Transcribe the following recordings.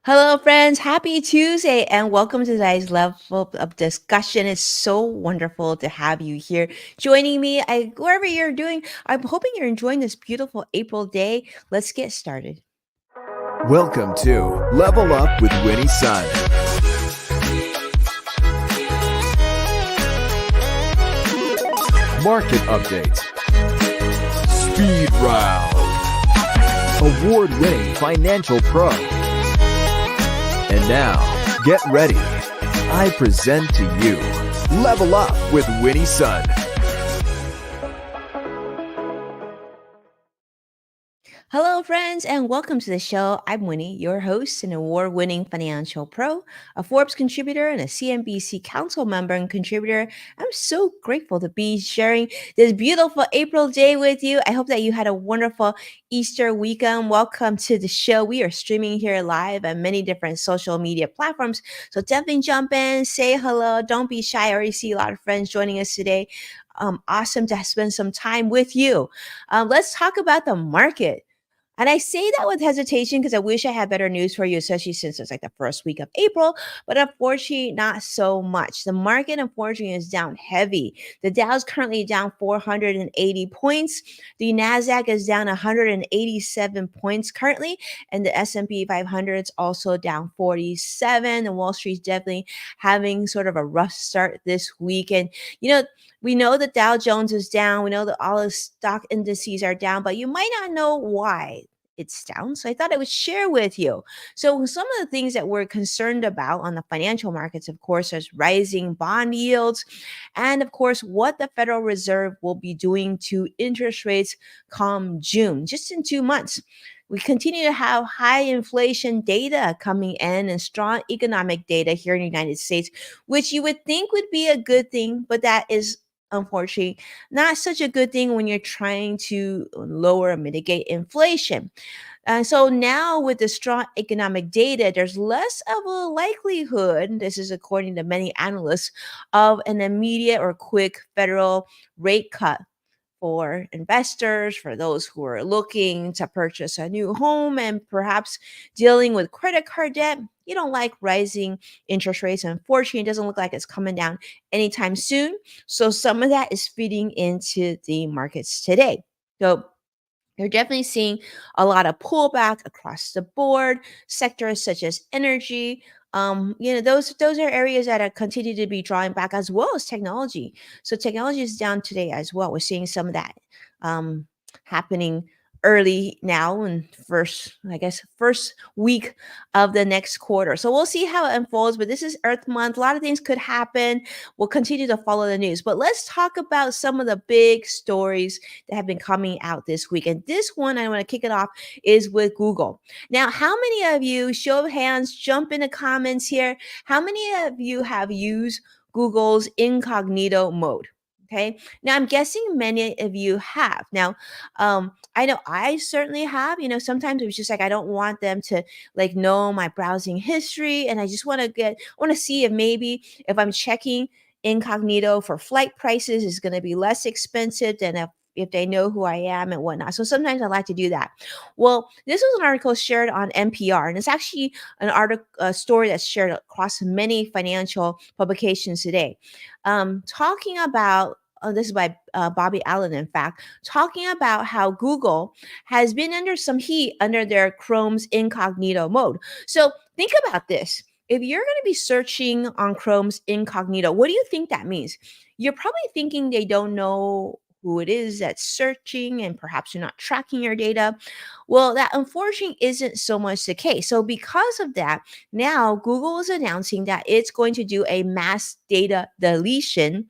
Hello, friends. Happy Tuesday, and welcome to today's level of discussion. It's so wonderful to have you here joining me. Wherever you're doing, I'm hoping you're enjoying this beautiful April day. Let's get started. Welcome to Level Up with Winnie Sun. Market update. Speed round. Award-winning financial pro. And now, get ready. I present to you Level Up with Winnie Sun. Hello, friends, and welcome to the show. I'm Winnie, your host, an award winning financial pro, a Forbes contributor, and a CNBC Council member and contributor. I'm so grateful to be sharing this beautiful April day with you. I hope that you had a wonderful Easter weekend. Welcome to the show. We are streaming here live on many different social media platforms. So definitely jump in, say hello. Don't be shy. I already see a lot of friends joining us today. Awesome to spend some time with you. Let's talk about the market. And I say that with hesitation because I wish I had better news for you, especially since it's like the first week of April. But unfortunately, not so much. The market, unfortunately, is down heavy. The Dow is currently down 480 points. The Nasdaq is down 187 points currently, and the S&P 500 is also down 47. And Wall Street's definitely having sort of a rough start this week. And we know the Dow Jones is down. We know that all the stock indices are down, but you might not know why it's down. So I thought I would share with you. So some of the things that we're concerned about on the financial markets, of course, is rising bond yields, and of course, what the Federal Reserve will be doing to interest rates come June, just in 2 months. We continue to have high inflation data coming in and strong economic data here in the United States, which you would think would be a good thing, but that is unfortunately not such a good thing when you're trying to lower and mitigate inflation. And so now with the strong economic data, there's less of a likelihood, this is according to many analysts, of an immediate or quick federal rate cut for investors, for those who are looking to purchase a new home and perhaps dealing with credit card debt. You don't like rising interest rates. Unfortunately, it doesn't look like it's coming down anytime soon. So some of that is feeding into the markets today. So you're definitely seeing a lot of pullback across the board. Sectors such as energy, those are areas that are continue to be drawing back, as well as technology. So technology is down today as well. We're seeing some of that um, happening early now and first week of the next quarter. So we'll see how it unfolds. But this is Earth Month. A lot of things could happen. We'll continue to follow the news. But let's talk about some of the big stories that have been coming out this week. And this one, I want to kick it off, is with Google. Now, how many of you, show of hands, jump in the comments here, how many of you have used Google's incognito mode? Okay. Now, I'm guessing many of you have. Now, I know I certainly have. Sometimes it was just like I don't want them to like know my browsing history, and I just want to see if maybe if I'm checking incognito for flight prices is going to be less expensive than if they know who I am and whatnot. So sometimes I like to do that. Well, this was an article shared on NPR, and it's actually an article, a story that's shared across many financial publications today, talking about. This is by Bobby Allen, in fact, talking about how Google has been under some heat under their Chrome's incognito mode. So think about this. If you're going to be searching on Chrome's incognito, what do you think that means? You're probably thinking they don't know who it is that's searching and perhaps you're not tracking your data. Well, that unfortunately isn't so much the case. So, because of that, now Google is announcing that it's going to do a mass data deletion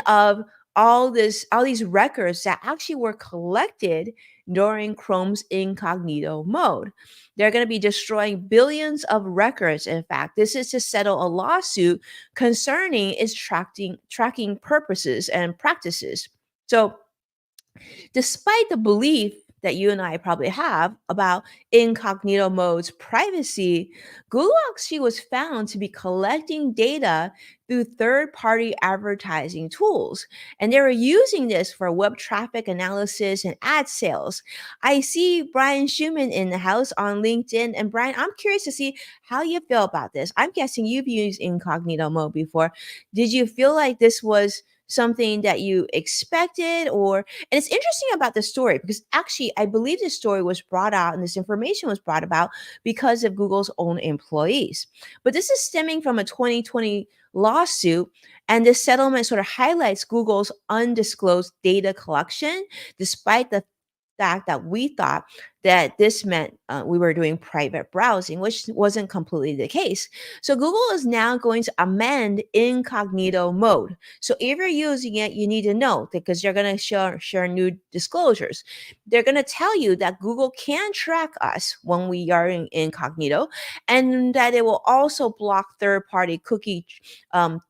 of all these records that actually were collected during Chrome's incognito mode. They're going to be destroying billions of records. In fact, this is to settle a lawsuit concerning its tracking purposes and practices. So, despite the belief that you and I probably have about incognito mode's privacy, Google actually was found to be collecting data through third party advertising tools. And they were using this for web traffic analysis and ad sales. I see Brian Schumann in the house on LinkedIn. And Brian, I'm curious to see how you feel about this. I'm guessing you've used incognito mode before. Did you feel like this was something that you expected, or and it's interesting about the story because actually I believe this story was brought out and this information was brought about because of Google's own employees. But this is stemming from a 2020 lawsuit, and this settlement sort of highlights Google's undisclosed data collection despite the fact that we thought that this meant we were doing private browsing, which wasn't completely the case. So Google is now going to amend incognito mode. So if you're using it, you need to know because they're going to share new disclosures. They're going to tell you that Google can track us when we are in incognito, and that it will also block third-party cookie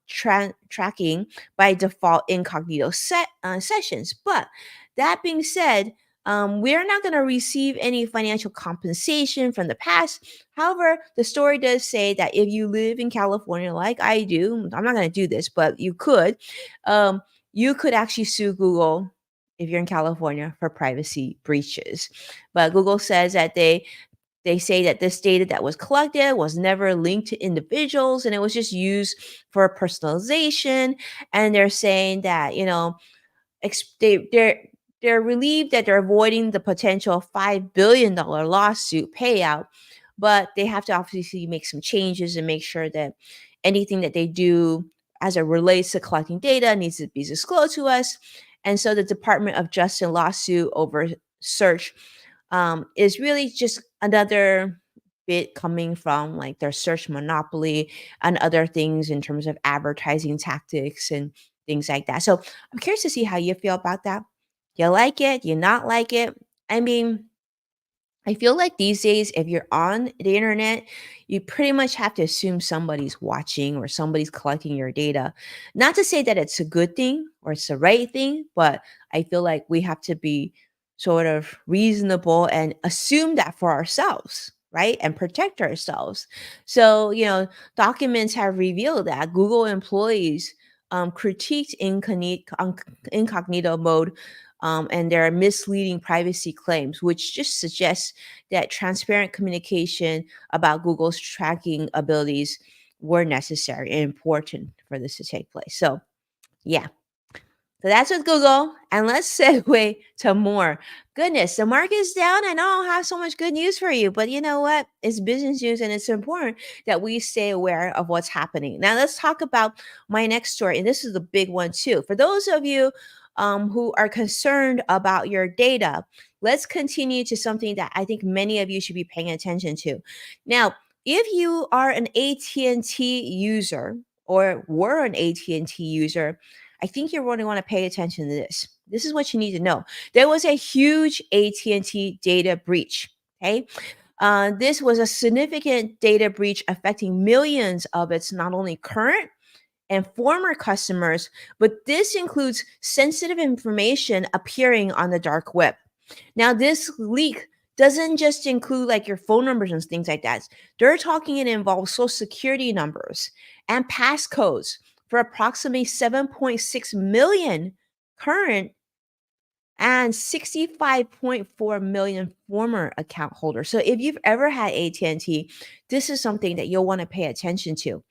tracking by default incognito sessions. But that being said, we're not going to receive any financial compensation from the past. However, the story does say that if you live in California, like I do, I'm not going to do this, but you could actually sue Google if you're in California for privacy breaches. But Google says that they say that this data that was collected was never linked to individuals and it was just used for personalization. And they're saying that, they're relieved that they're avoiding the potential $5 billion lawsuit payout, but they have to obviously make some changes and make sure that anything that they do as it relates to collecting data needs to be disclosed to us. And so the Department of Justice lawsuit over search is really just another bit coming from like their search monopoly and other things in terms of advertising tactics and things like that. So I'm curious to see how you feel about that. You like it? You not like it? I mean, I feel like these days, if you're on the internet, you pretty much have to assume somebody's watching or somebody's collecting your data. Not to say that it's a good thing or it's the right thing, but I feel like we have to be sort of reasonable and assume that for ourselves, right? And protect ourselves. So, documents have revealed that Google employees critiqued incognito mode, and their misleading privacy claims, which just suggests that transparent communication about Google's tracking abilities were necessary and important for this to take place. So, yeah. So that's with Google. And let's segue to more. Goodness, the market's down. I know I don't have so much good news for you, but you know what? It's business news and it's important that we stay aware of what's happening. Now, let's talk about my next story. And this is the big one, too. For those of you who are concerned about your data, let's continue to something that I think many of you should be paying attention to. Now, if you are an AT&T user or were an AT&T user, I think you really want to pay attention to this. This is what you need to know. There was a huge AT&T data breach. Okay. This was a significant data breach affecting millions of its not only current and former customers, but this includes sensitive information appearing on the dark web. Now, this leak doesn't just include like your phone numbers and things like that. They're talking it involves social security numbers and passcodes for approximately 7.6 million current and 65.4 million former account holders. So if you've ever had AT&T, this is something that you'll want to pay attention to,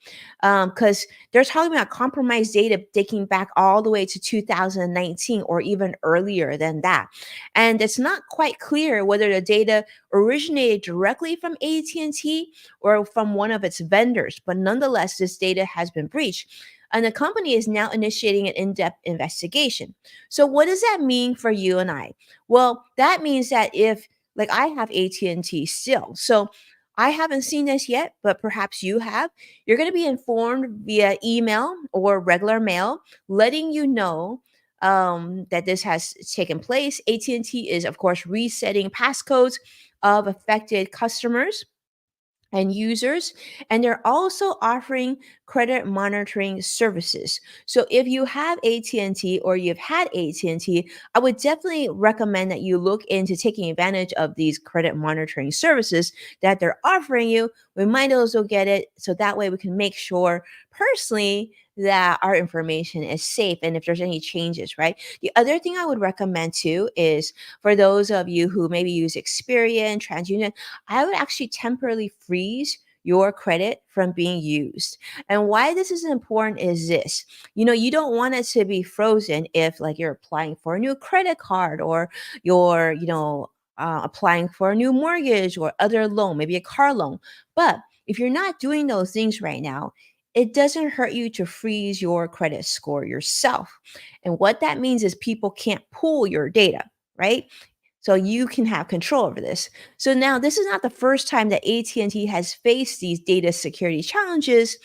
because they're talking about compromised data dating back all the way to 2019 or even earlier than that. And it's not quite clear whether the data originated directly from AT&T or from one of its vendors, but nonetheless, this data has been breached. And the company is now initiating an in-depth investigation. So what does that mean for you and I? Well, that means that if like I have AT&T still. So I haven't seen this yet, but perhaps you have. You're going to be informed via email or regular mail, letting you know that this has taken place. AT&T is, of course, resetting passcodes of affected customers. and users, and they're also offering credit monitoring services. So if you have AT&T or you've had AT&T, I would definitely recommend that you look into taking advantage of these credit monitoring services that they're offering you. We might also get it so that way we can make sure personally that our information is safe and if there's any changes, right? The other thing I would recommend too is for those of you who maybe use Experian, TransUnion, I would actually temporarily freeze your credit from being used. And why this is important is this. You don't want it to be frozen if like you're applying for a new credit card or you're, applying for a new mortgage or other loan, maybe a car loan. But if you're not doing those things right now, it doesn't hurt you to freeze your credit score yourself. And what that means is people can't pull your data, right? So you can have control over this. So now this is not the first time that AT&T has faced these data security challenges.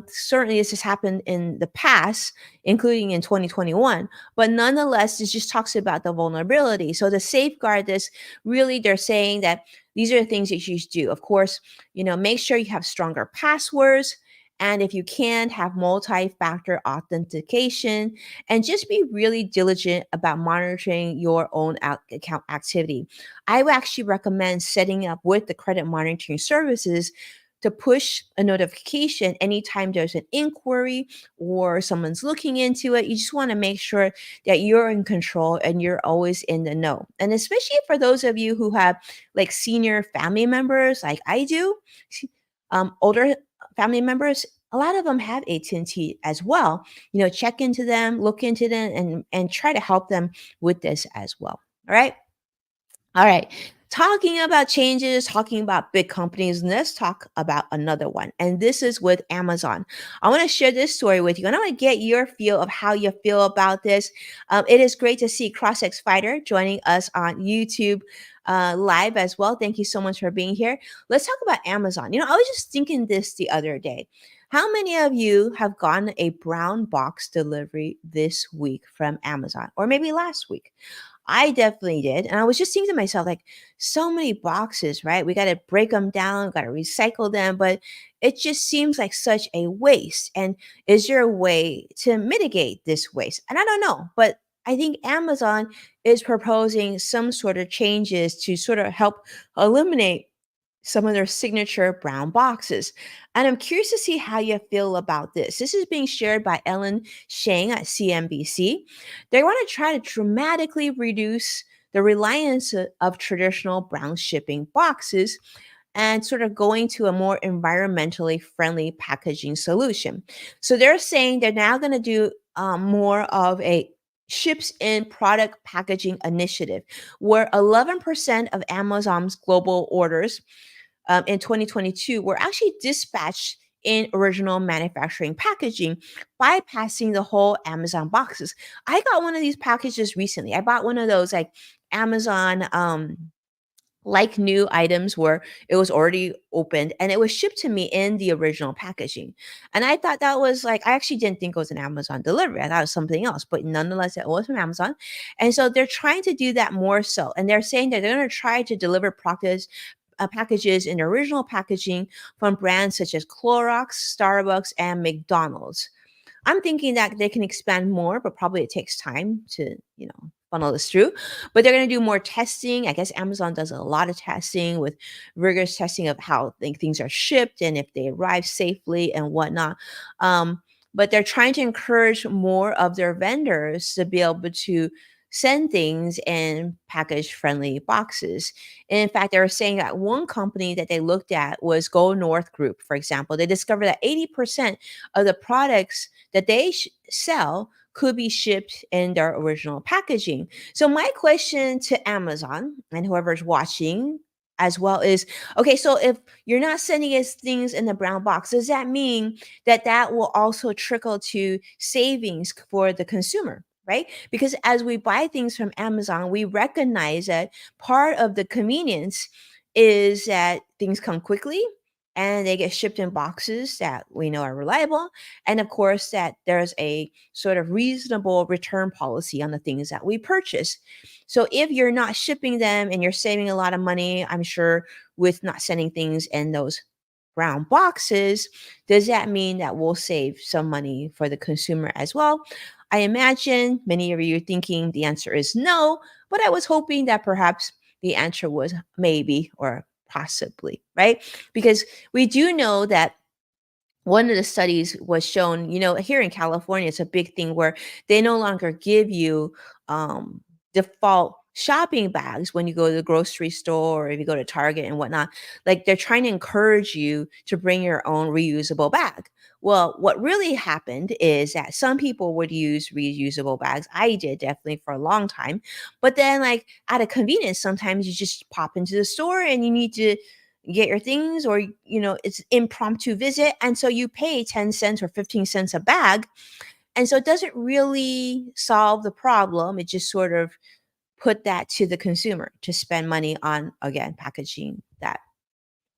Certainly this has happened in the past, including in 2021. But nonetheless, this just talks about the vulnerability. So to safeguard this, really they're saying that these are the things that you should do. Of course, make sure you have stronger passwords. And if you can, have multi factor authentication and just be really diligent about monitoring your own account activity. I would actually recommend setting up with the credit monitoring services to push a notification anytime there's an inquiry or someone's looking into it. You just want to make sure that you're in control and you're always in the know. And especially for those of you who have like senior family members, like I do, older family members, a lot of them have AT&T as well. Check into them, look into them, and try to help them with this as well. All right. All right. Talking about changes, talking about big companies, let's talk about another one. And this is with Amazon. I want to share this story with you, and I want to get your feel of how you feel about this. It is great to see CrossX Fighter joining us on YouTube live as well. Thank you so much for being here. Let's talk about Amazon. I was just thinking this the other day. How many of you have gotten a brown box delivery this week from Amazon, or maybe last week? I definitely did. And I was just thinking to myself, like, so many boxes, right? We got to break them down, got to recycle them, but it just seems like such a waste. And is there a way to mitigate this waste? And I don't know, but I think Amazon is proposing some sort of changes to sort of help eliminate some of their signature brown boxes. And I'm curious to see how you feel about this. This is being shared by Ellen Shang at CNBC. They want to try to dramatically reduce the reliance of traditional brown shipping boxes and sort of going to a more environmentally friendly packaging solution. So they're saying they're now going to do more of a ships in product packaging initiative, where 11% of Amazon's global orders in 2022 were actually dispatched in original manufacturing packaging, bypassing the whole Amazon boxes. I got one of these packages recently. I bought one of those like Amazon like new items where it was already opened and it was shipped to me in the original packaging. And I thought that was like, I actually didn't think it was an Amazon delivery. I thought it was something else, but nonetheless, it was from Amazon. And so they're trying to do that more so. And they're saying that they're going to try to deliver packages in original packaging from brands such as Clorox, Starbucks, and McDonald's. I'm thinking that they can expand more, but probably it takes time to, funnel this through. But they're going to do more testing. I guess Amazon does a lot of testing with rigorous testing of how things are shipped and if they arrive safely and whatnot. But they're trying to encourage more of their vendors to be able to send things in package friendly boxes. And in fact, they were saying that one company that they looked at was Go North Group, for example. They discovered that 80% of the products that they sell could be shipped in their original packaging. So my question to Amazon and whoever's watching as well is, okay, so if you're not sending us things in the brown box, does that mean that that will also trickle to savings for the consumer? Right? Because as we buy things from Amazon, we recognize that part of the convenience is that things come quickly and they get shipped in boxes that we know are reliable. And of course, that there's a sort of reasonable return policy on the things that we purchase. So if you're not shipping them and you're saving a lot of money, I'm sure with not sending things in those brown boxes, does that mean that we'll save some money for the consumer as well? I imagine many of you are thinking the answer is no, but I was hoping that perhaps the answer was maybe or possibly, right? Because we do know that one of the studies was shown, here in California, it's a big thing where they no longer give you um, default shopping bags when you go to the grocery store or if you go to Target and whatnot. Like they're trying to encourage you to bring your own reusable bag. Well, what really happened is that some people would use reusable bags. I did definitely for a long time. But then, like, out of convenience, sometimes you just pop into the store and you need to get your things, or it's impromptu visit, and so you pay 10 cents or 15 cents a bag, and so it doesn't really solve the problem. It just sort of put that to the consumer to spend money on, again, packaging that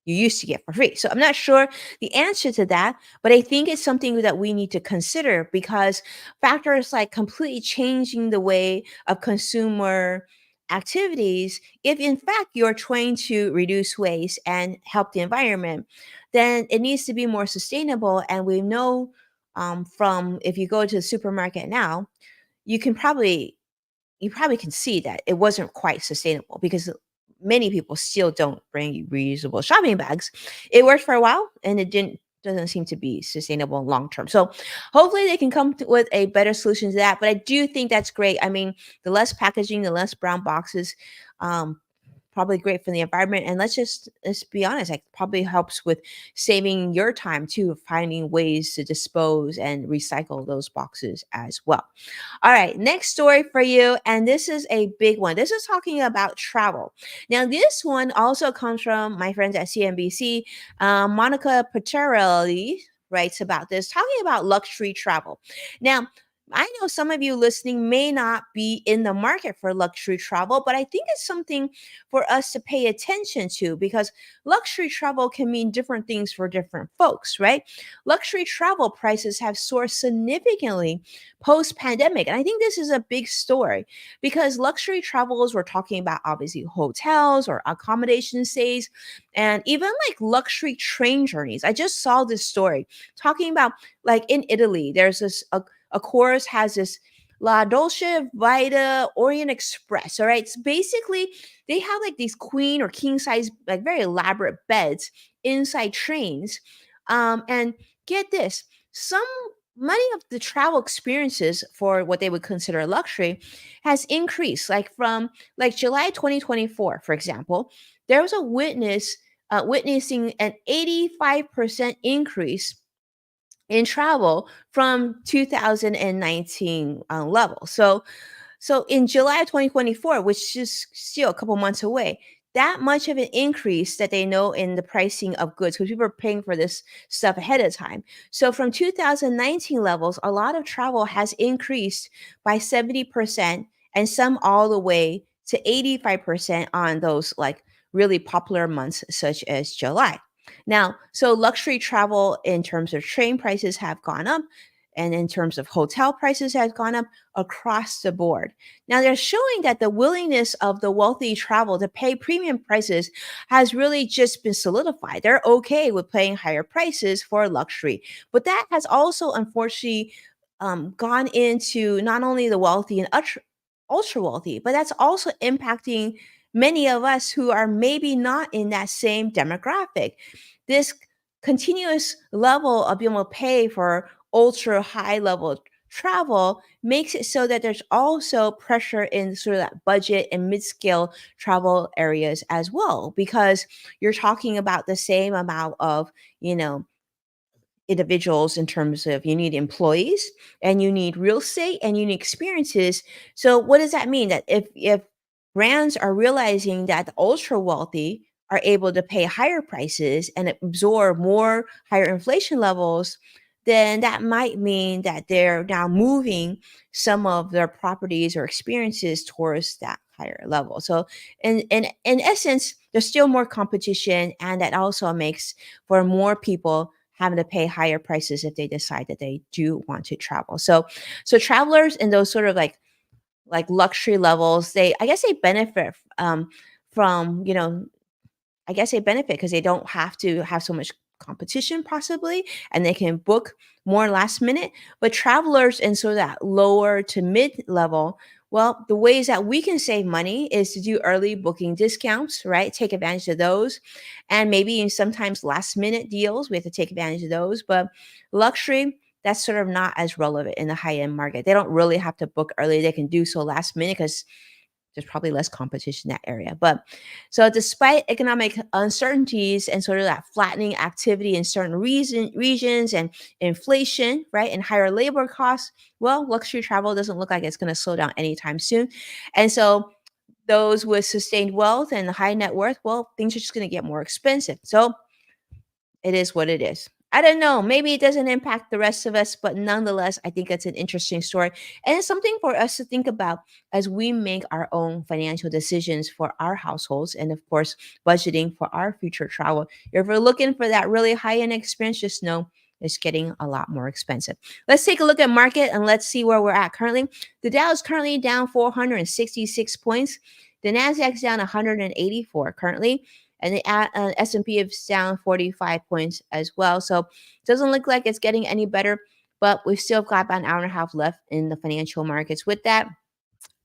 you used to get for free. So I'm not sure the answer to that, but I think it's something that we need to consider, because factors like completely changing the way of consumer activities, if in fact you're trying to reduce waste and help the environment, then it needs to be more sustainable. And we know, from, if you go to the supermarket now, you can probably you probably can see that it wasn't quite sustainable, because many people still don't bring reusable shopping bags. It worked for a while and it doesn't seem to be sustainable long term. So hopefully they can come with a better solution to that. But I do think that's great. I mean, the less packaging, the less brown boxes, um, probably great for the environment. And let's be honest, like probably helps with saving your time too, of finding ways to dispose and recycle those boxes as well. All right, next story for you. And this is a big one. This is talking about travel. Now, this one also comes from my friends at CNBC. Monica Paterelli writes about this, talking about luxury travel. Now, I know some of you listening may not be in the market for luxury travel, but I think it's something for us to pay attention to, because luxury travel can mean different things for different folks, right? Luxury travel prices have soared significantly post pandemic. And I think this is a big story, because luxury travels, we're talking about obviously hotels or accommodation stays, and even like luxury train journeys. I just saw this story talking about, like, in Italy, there's a course has this La Dolce Vita Orient Express. All right. So basically, they have like these queen or king size, like very elaborate beds inside trains. And get this, some many of the travel experiences for what they would consider luxury has increased. Like from like July 2024, for example, there was a witnessing an 85% increase in travel from 2019 level. So in July of 2024, which is still a couple months away, that much of an increase that they know in the pricing of goods, because people are paying for this stuff ahead of time. So from 2019 levels, a lot of travel has increased by 70%, and some all the way to 85% on those like really popular months such as July. Now, so luxury travel in terms of train prices have gone up, and in terms of hotel prices has gone up across the board. Now they're showing that the willingness of the wealthy travel to pay premium prices has really just been solidified. They're okay with paying higher prices for luxury. But that has also unfortunately gone into not only the wealthy and ultra wealthy, but that's also impacting many of us who are maybe not in that same demographic. This continuous level of being able to pay for ultra high level travel makes it so that there's also pressure in sort of that budget and mid-scale travel areas as well, because you're talking about the same amount of, you know, individuals, in terms of you need employees and you need real estate and you need experiences. So what does that mean? That if brands are realizing that the ultra wealthy are able to pay higher prices and absorb more higher inflation levels, then that might mean that they're now moving some of their properties or experiences towards that higher level. So in essence, there's still more competition, and that also makes for more people having to pay higher prices if they decide that they do want to travel. So travelers in those sort of like luxury levels, they, I guess, they benefit from, I guess they benefit because they don't have to have so much competition possibly, and they can book more last minute. But travelers in sort of that lower to mid level, well, the ways that we can save money is to do early booking discounts, right? Take advantage of those. And maybe sometimes last minute deals, we have to take advantage of those. But luxury, that's sort of not as relevant in the high end market. They don't really have to book early. They can do so last minute because there's probably less competition in that area. But so despite economic uncertainties and sort of that flattening activity in certain regions and inflation, right, and higher labor costs, well, luxury travel doesn't look like it's going to slow down anytime soon. And so those with sustained wealth and high net worth, well, things are just going to get more expensive. So it is what it is. I don't know. Maybe it doesn't impact the rest of us, but nonetheless, I think it's an interesting story. And it's something for us to think about as we make our own financial decisions for our households and, of course, budgeting for our future travel. If we're looking for that really high end experience, just know it's getting a lot more expensive. Let's take a look at market and let's see where we're at currently. The Dow is currently down 466 points. The Nasdaq is down 184 currently, and the S&P is down 45 points as well. So it doesn't look like it's getting any better, but we've still got about an hour and a half left in the financial markets. With that,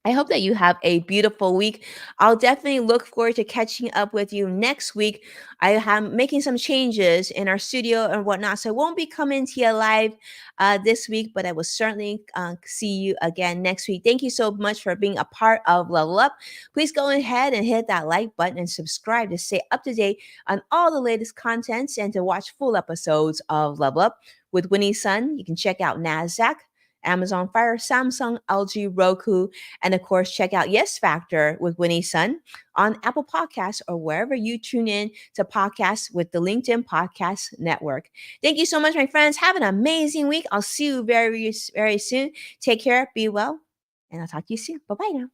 I hope that you have a beautiful week. I'll definitely look forward to catching up with you next week. I am making some changes in our studio and whatnot, so I won't be coming to you live this week, but I will certainly see you again next week. Thank you so much for being a part of Level Up. Please go ahead and hit that like button and subscribe to stay up to date on all the latest contents and to watch full episodes of Level Up with Winnie Sun. You can check out NASDAQ, Amazon Fire, Samsung, LG, Roku, and of course, check out Yes Factor with Winnie Sun on Apple Podcasts or wherever you tune in to podcasts with the LinkedIn Podcast Network. Thank you so much, my friends. Have an amazing week. I'll see you very, very soon. Take care, be well, and I'll talk to you soon. Bye bye now.